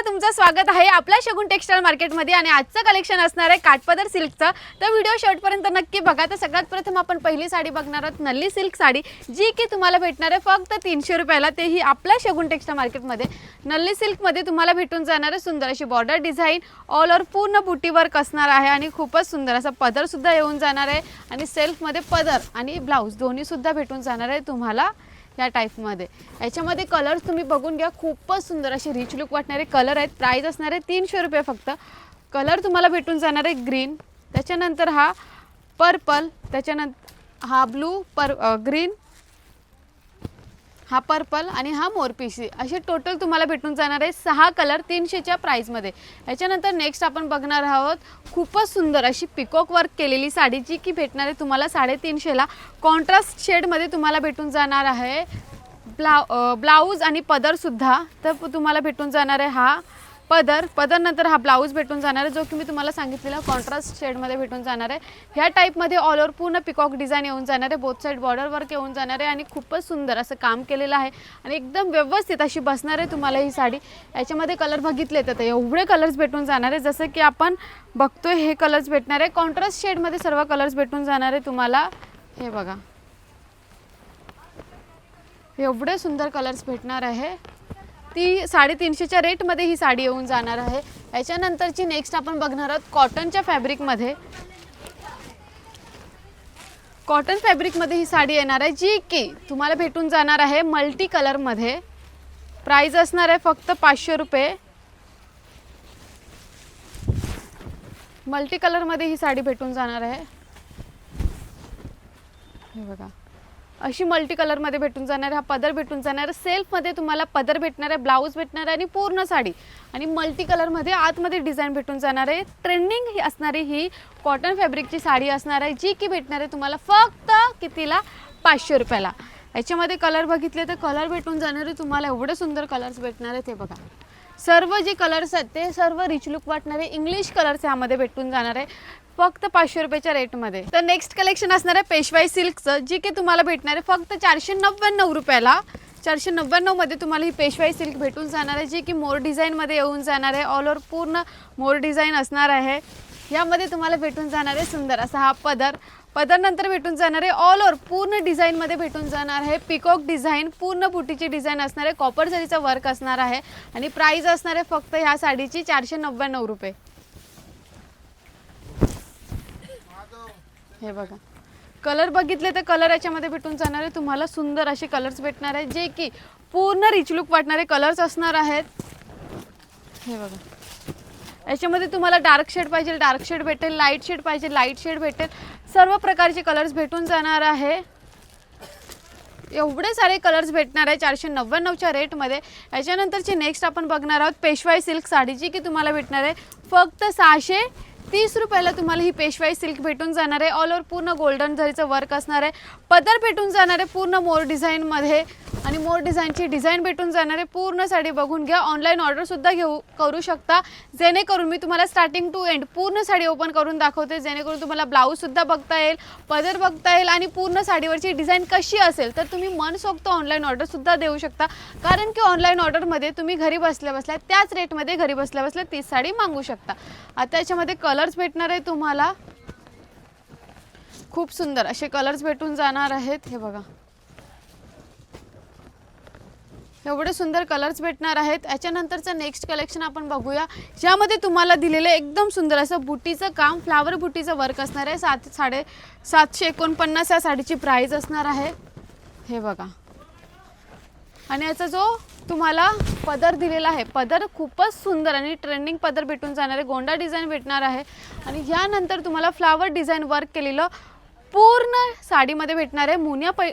तुमचं स्वागत आहे आपल्या शगुन टेक्सटाईल मार्केटमध्ये आणि आजचं कलेक्शन असणार आहे काठपदर सिल्कचं। तर व्हिडिओ शेवटपर्यंत नक्की बघा। तर सगळ्यात प्रथम आपण पहिली साडी बघणार आहोत नल्ली सिल्क साडी, जी की तुम्हाला भेटणार आहे फक्त 300 रुपयाला, तेही आपल्या शगुन टेक्सटाईल मार्केटमध्ये। नल्ली सिल्कमध्ये तुम्हाला भेटून जाणार आहे सुंदर अशी बॉर्डर डिझाइन, ऑल ओव्हर पूर्ण बुटी वर्क असणार आहे आणि खूपच सुंदर असा पदर सुद्धा येऊन जाणार आहे आणि सेल्फमध्ये पदर आणि ब्लाउज दोन्ही सुद्धा भेटून जाणार आहे तुम्हाला या टाइपमध्ये। याच्यामध्ये कलर्स तुम्ही बघून घ्या, खूपच सुंदर असे रिच लुक वाटणारे कलर आहेत। प्राइस असणार आहे 300 रुपये फक्त। कलर तुम्हाला भेटून जाणार आहे ग्रीन, त्याच्यानंतर हा पर्पल, त्याच्यानंतर हा ब्लू ग्रीन, हा पर्पल आणि हा मोरपिशी, असे टोटल तुम्हाला भेटून जाणार आहे 6 कलर 300च्या प्राइसमध्ये। याच्यानंतर नेक्स्ट आपण बघणार आहोत खूपच सुंदर अशी पिकॉक वर्क केलेली साडी, जी की भेटणार आहे तुम्हाला 350ला। कॉन्ट्रास्ट शेडमध्ये तुम्हाला भेटून जाणार आहे ब्लाउज आणि पदर सुद्धा। तर तुम्हाला भेटून जाणार आहे हा पदर नंतर हा ब्लाउज भेटून जाणार आहे, जो की मी तुम्हाला सांगितलेला कॉन्ट्रास्ट शेडमध्ये भेटून जाणार आहे। ह्या टाइपमध्ये ऑल ओव्हर पूर्ण पिकॉक डिझाइन येऊन जाणार आहे, बोथ साइड बॉर्डर वर्क येऊन जाणार आहे आणि खूपच सुंदर असं काम केलेलं आहे आणि एकदम व्यवस्थित अशी बसणार आहे तुम्हाला ही साडी। याच्यामध्ये कलर बघितले तर एवढे कलर्स भेटून जाणार आहे, जसं की आपण बघतोय हे कलर्स भेटणार आहे कॉन्ट्रास्ट शेडमध्ये, सर्व कलर्स भेटून जाणार आहे तुम्हाला। हे बघा एवढे सुंदर कलर्स भेटणार आहे। ती 350च्या रेटमध्ये ही साडी येऊन जाणार आहे। याच्यानंतरची नेक्स्ट आपण बघणार आहोत कॉटनच्या फॅब्रिकमध्ये। कॉटन फॅब्रिकमध्ये ही साडी येणार आहे, जी की तुम्हाला भेटून जाणार आहे मल्टी कलरमध्ये। प्राइस असणार आहे फक्त 500 रुपये। मल्टी कलरमध्ये ही साडी भेटून जाणार आहे। हे बघा अशी मल्टी कलरमध्ये भेटून जाणार आहे। हा पदर भेटून जाणार आहे, सेल्फमध्ये तुम्हाला पदर भेटणार आहे, ब्लाउज भेटणार आहे आणि पूर्ण साडी आणि मल्टी कलरमध्ये आतमध्ये डिझाइन भेटून जाणार आहे। ट्रेंडिंग ही असणारी ही कॉटन फॅब्रिकची साडी असणार आहे, जी की भेटणार आहे तुम्हाला फक्त कितीला 500 रुपयाला। याच्यामध्ये कलर बघितले तर कलर भेटून जाणार आहे तुम्हाला एवढे सुंदर कलर्स भेटणार आहेत। हे बघा सर्व जे कलर्स आहेत ते सर्व रिच लुक वाटणारे इंग्लिश कलर्स यामध्ये भेटून जाणार आहे फक्त 500 रुपयाच्या रेटमध्ये। तर नेक्स्ट कलेक्शन असणार आहे पेशवाई सिल्कचं, जी की तुम्हाला भेटणार आहे फक्त 499 रुपयाला। 499 मध्ये तुम्हाला ही पेशवाई सिल्क भेटून जाणार आहे, जी की मोर डिझाईनमध्ये येऊन जाणार आहे। ऑल ओव्हर पूर्ण मोर डिझाईन असणार आहे। यामध्ये तुम्हाला भेटून जाणार आहे सुंदर असा हा पदर नंतर भेटून जाणार आहे ऑल ओव्हर पूर्ण डिझाईनमध्ये भेटून जाणार आहे पिकॉक डिझाईन, पूर्ण बुटीची डिझाईन असणार आहे, कॉपर जरीचा वर्क असणार आहे आणि प्राइस असणार आहे फक्त ह्या साडीची 499 रुपये। हे बघा कलर बघितले तर कलर याच्यामध्ये भेटून जाणार आहे तुम्हाला सुंदर असे कलर्स भेटणार आहेत, जे की पूर्ण रिच लुक वाटणारे कलर्स असणार आहेत। हे बघा याच्यामध्ये तुम्हाला डार्क शेड पाहिजे डार्क शेड भेटेल, लाईट शेड पाहिजे लाईट शेड भेटेल, सर्व प्रकारचे कलर्स भेटून जाणार आहे। एवढे सारे कलर्स भेटणार आहे 499च्या रेटमध्ये। याच्यानंतरची नेक्स्ट आपण बघणार आहोत पेशवाई सिल्क साडी, जी की तुम्हाला भेटणार आहे फक्त 630 रुपयाला। तुम्हाला ही पेशवाई सिल्क भेटून जाणार आहे, ऑल ओव्हर पूर्ण गोल्डन जरीचं वर्क असणार आहे, पदर भेटून जाणार आहे पूर्ण मोर डिझाईनमध्ये आणि मोर डिझाईनची डिझाईन भेटून जाणार आहे। पूर्ण साडी बघून घ्या, ऑनलाईन ऑर्डरसुद्धा करू शकता, जेणेकरून मी तुम्हाला स्टार्टिंग टू एंड पूर्ण साडी ओपन करून दाखवते, जेणेकरून तुम्हाला ब्लाऊजसुद्धा बघता येईल, पदर बघता येईल आणि पूर्ण साडीवरची डिझाईन कशी असेल तर तुम्ही मनसोक्त ऑनलाईन ऑर्डरसुद्धा देऊ शकता। कारण की ऑनलाईन ऑर्डरमध्ये तुम्ही घरी बसल्या बसल्या त्याच रेटमध्ये घरी बसल्या बसल्या तीच साडी मागवू शकता। आता याच्यामध्ये कलर्स भेटणार आहे तुम्हाला खूप सुंदर असे कलर्स भेटून जाणार आहेत। हे बघा एवढे सुंदर कलर्स भेटणार आहेत। याच्यानंतरचं नेक्स्ट कलेक्शन आपण बघूया, ज्यामध्ये तुम्हाला दिलेलं एकदम सुंदर असं बुटीचं काम, फ्लावर बुटीचं वर्क असणार आहे। 749 या साडीची प्राइस असणार आहे। हे बघा आणि याचा जो तुम्हाला पदर दिलेला आहे, पदर खूपच सुंदर आणि ट्रेंडिंग पदर भेटून जाणार आहे, गोंडा डिझाईन भेटणार आहे आणि यानंतर तुम्हाला फ्लावर डिझाईन वर्क केलेलं पूर्ण साडीमध्ये भेटणार आहे।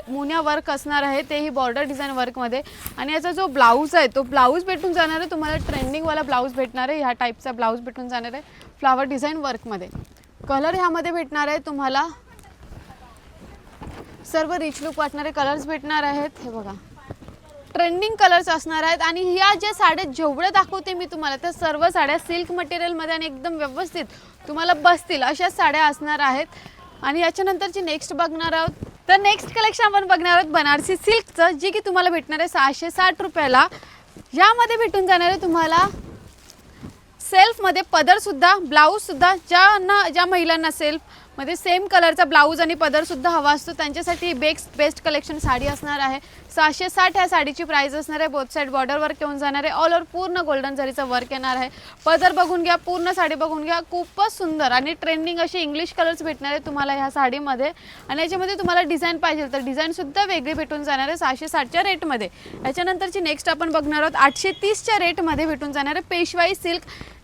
मुनिया वर्क असणार आहे, तेही बॉर्डर डिझाईन वर्कमध्ये आणि याचा जो ब्लाऊज आहे तो ब्लाऊज भेटून जाणार आहे तुम्हाला ट्रेंडिंगवाला ब्लाऊज भेटणार आहे। ह्या टाईपचा ब्लाऊज भेटून जाणार आहे फ्लावर डिझाईन वर्कमध्ये। कलर ह्यामध्ये भेटणार आहे तुम्हाला सर्व रिच लुक वाटणारे कलर्स भेटणार आहेत। हे बघा ट्रेंडिंग कलर्स असणार आहेत आणि ह्या ज्या साड्या जेवढ्या दाखवते मी तुम्हाला त्या सर्व साड्या सिल्क मटेरियलमध्ये आणि एकदम व्यवस्थित तुम्हाला बसतील अशा साड्या असणार आहेत। आणि याच्यानंतरची नेक्स्ट बघणार आहोत तर नेक्स्ट कलेक्शन आपण बघणार आहोत बनारसी सिल्कचं, जी की तुम्हाला भेटणार आहे 660 रुपयाला। यामध्ये भेटून जाणार आहे तुम्हाला सेल्फमध्ये पदरसुद्धा ब्लाऊजसुद्धा ज्या महिलांना सेल्फमध्ये सेम कलरचा ब्लाऊज आणि पदरसुद्धा हवा असतो त्यांच्यासाठी बेस्ट कलेक्शन साडी असणार आहे. 660 ह्या साडीची प्राइस असणार आहे. बोथ साईड बॉर्डर वर्क येऊन जाणार आहे. ऑल ओव्हर पूर्ण गोल्डन जरीचं वर्क येणार आहे. पदर बघून घ्या, पूर्ण साडी बघून घ्या. खूपच सुंदर आणि ट्रेंडिंग असे इंग्लिश कलर्स भेटणार आहे तुम्हाला ह्या साडीमध्ये. आणि याच्यामध्ये तुम्हाला डिझाईन पाहिजे तर डिझाईनसुद्धा वेगळी भेटून जाणार आहे 660च्या रेटमध्ये. याच्यानंतरची नेक्स्ट आपण बघणार आहोत 830च्या रेटमध्ये भेटून जाणार आहे पेशवाई सिल्क,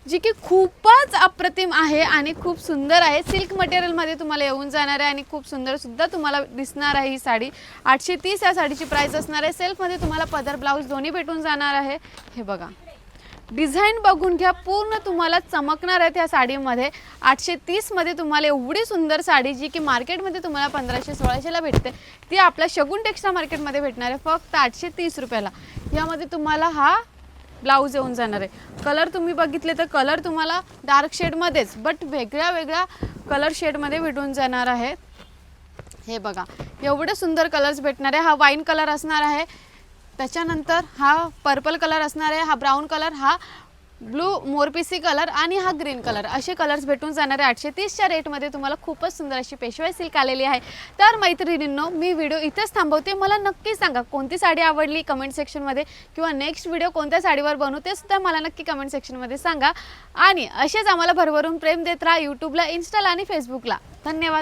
जी की खूपच अप्रतिम आहे आणि खूप सुंदर आहे. सिल्क मटेरियलमध्ये तुम्हाला येऊन जाणार आहे आणि खूप सुंदर सुद्धा तुम्हाला दिसणार आहे ही साडी. 830 या साडीची प्राइस असणार आहे. सेल्फमध्ये तुम्हाला पदर ब्लाऊज दोन्ही भेटून जाणार आहे. हे बघा, डिझाईन बघून घ्या, पूर्ण तुम्हाला चमकणार आहे त्या साडीमध्ये. 830मध्ये तुम्हाला एवढी सुंदर साडी जी की मार्केटमध्ये तुम्हाला 1500-1600ला भेटते, ती आपल्या शगुन टेक्स्टाईल मार्केटमध्ये भेटणार आहे फक्त 830 रुपयाला. यामध्ये तुम्हाला हा ब्लाऊज येऊन जाणार आहे. कलर तुम्ही बघितले तर कलर तुम्हाला डार्क शेडमध्येच बट वेगळ्या कलर शेडमध्ये भेटून जाणार आहे. हे बघा, एवढे सुंदर कलर्स भेटणार आहे. हा वाईन कलर असणार आहे, त्याच्यानंतर हा पर्पल कलर असणार आहे, हा ब्राऊन कलर, हा ब्लू मोरपिसी कलर आणि हा ग्रीन कलर, असे कलर्स भेटून जाणार आहे. 830च्या रेटमध्ये तुम्हाला खूपच सुंदर अशी पेशवाई सिल्क आलेली आहे. तर मैत्रिणींनो, मी व्हिडिओ इथेच थांबवते. मला नक्की सांगा कोणती साडी आवडली कमेंट सेक्शनमध्ये, किंवा नेक्स्ट व्हिडिओ कोणत्या साडीवर बनवू ते सुद्धा मला नक्की कमेंट सेक्शनमध्ये सांगा. आणि असेच आम्हाला भरभरून प्रेम देत राहा यूट्यूबला, इन्स्टाला आणि फेसबुकला. धन्यवाद.